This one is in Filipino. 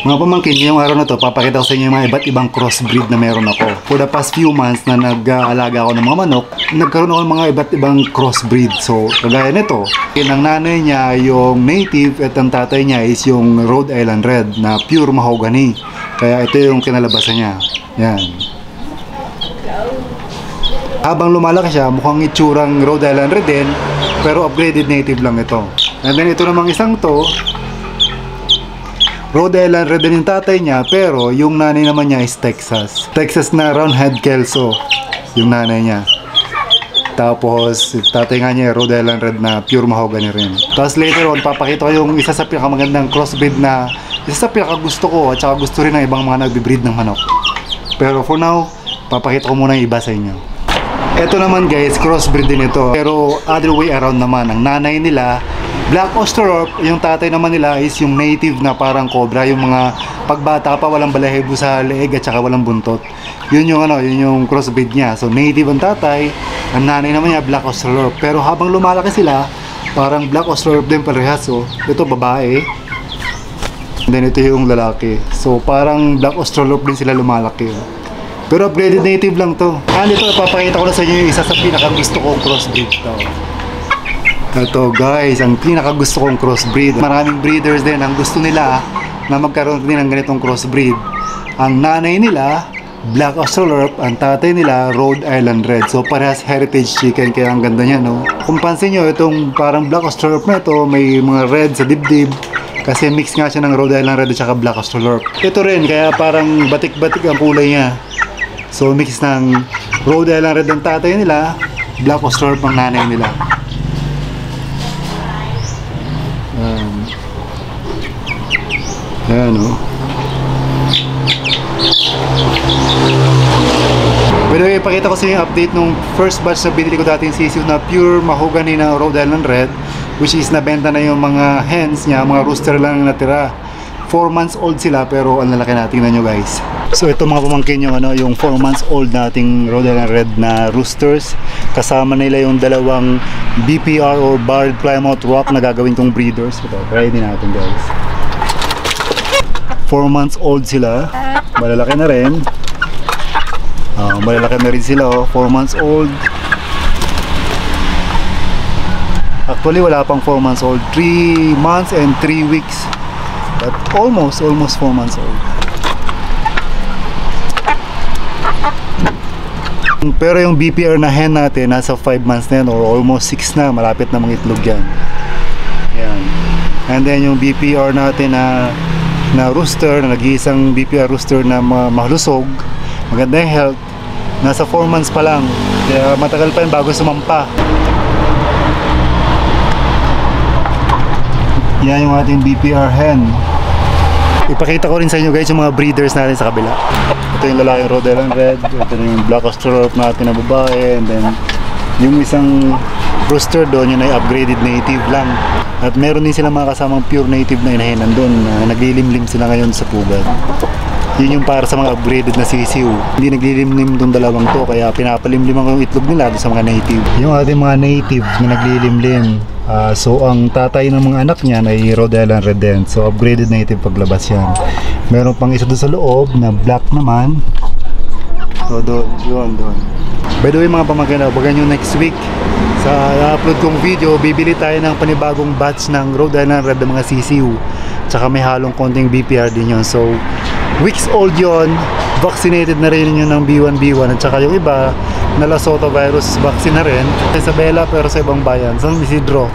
Mga pamangkin, ngayong araw na to, papakita ko sa inyo yung mga iba't ibang crossbreed na meron ako. For the past few months na nag-aalaga ako ng mga manok, nagkaroon ako ng mga iba't ibang crossbreed. So, kagaya nito, ang nanay niya yung native at ang tatay niya is yung Rhode Island Red na pure mahogany. Kaya ito yung kinalabasan niya. Yan. Habang lumalaki siya, mukhang itsurang Rhode Island Red din, pero upgraded native lang ito. And then ito namang isang to, Rhode Island Red din yung tatay niya, pero yung nanay naman niya is Texas. Texas na roundhead kelso, yung nanay niya. Tapos, tatay nga niya, Rhode Island Red na pure mahogany rin. Tapos later on, papakita ko yung isa sa pinakamagandang crossbreed na, isa sa pinakagusto ko, at saka gusto rin ng ibang mga nagbibreed ng manok. Pero for now, papakita ko muna yung iba sa inyo. Ito naman guys, crossbreed din ito. Pero other way around naman, ang nanay nila, Black Australorp, yung tatay naman nila is yung native na parang cobra, yung mga pagbata pa walang balahibo sa leeg at saka walang buntot. Yun yung yun yung crossbreed niya. So native ang tatay, ang nanay naman niya Black Australorp. Pero habang lumalaki sila, parang Black Australorp din parehas. So ito babae, and then ito yung lalaki. So parang Black Australorp din sila lumalaki. Pero upgraded native lang to. Dito papakita ko na sa inyo yung isa sa pinakagusto kong crossbreed to. Ito guys, ang pinakagusto kong crossbreed. Maraming breeders din ang gusto nila na magkaroon din ng ganitong crossbreed. Ang nanay nila, Black Australorp, ang tatay nila, Rhode Island Red. So parehas heritage chicken, kaya ang ganda niya, no? Kung pansin nyo, itong parang Black Australorp na ito, may mga red sa dibdib. Kasi mix nga siya ng Rhode Island Red at saka Black Australorp. Ito rin, kaya parang batik-batik ang kulay niya. So mix ng Rhode Island Red ang tatay nila, Black Australorp ang nanay nila. Ayan o. By the way, ipakita ko sa inyo yung update nung first batch na binili ko dati yung sisiw na pure mahogany na Rhode Island Red, which is nabenta na yung mga hens niya, mga rooster lang na natira. 4 months old sila pero ang lalaki na. Tingnan nyo guys. So ito mga pamangkin yung 4 months old nating Rhode Island Red na roosters. Kasama nila yung dalawang BPR or Barred Plymouth Rock na gagawin kong breeders. Ito, try din natin guys. 4 months old sila. Malalaki na rin. Malalaki na rin sila 4 months old. Actually wala pang 4 months old. 3 months and 3 weeks. But almost 4 months old. Pero yung BPR na hen natin nasa 5 months na yan, or almost 6 na, malapit na mga itlog yan. Yan. And then yung BPR natin na rooster, na nag-iisang BPR rooster na malusog, maganda yung health, nasa 4 months pa lang. Kaya matagal pa yun bago sumampa. Yan yung ating BPR hen. Ipakita ko rin sa inyo guys yung mga breeders natin sa kabila. Ito yung lalaking Rhode Island Red, ito yung Black Australorp natin na babae, and then yung isang rooster doon, yun ay upgraded native lang. At meron din sila mga kasamang pure native na inahenan doon na naglilimlim sila ngayon sa pugad. Yun yung para sa mga upgraded na sisiw. Hindi naglilimlim doon dalawang to, kaya pinapalimliman ko yung itlog nila doon sa mga native. Yung ating mga native na naglilimlim, so ang tatay ng mga anak niyan ay Rhode Island Red din. So upgraded native paglabas yan. Meron pang isa doon sa loob na black naman. So doon. By the way mga pamangkin, bagan nyo next week sa upload kong video, bibili tayo ng panibagong batch ng Rhode Island Red ng mga sisiw. Tsaka may halong konting BPR din yun. So weeks old yon, vaccinated na rin yun ng B1 at saka yung iba na Lesotho virus vaccine na rin. Sa Isabela pero sa ibang bayan, San Isidro.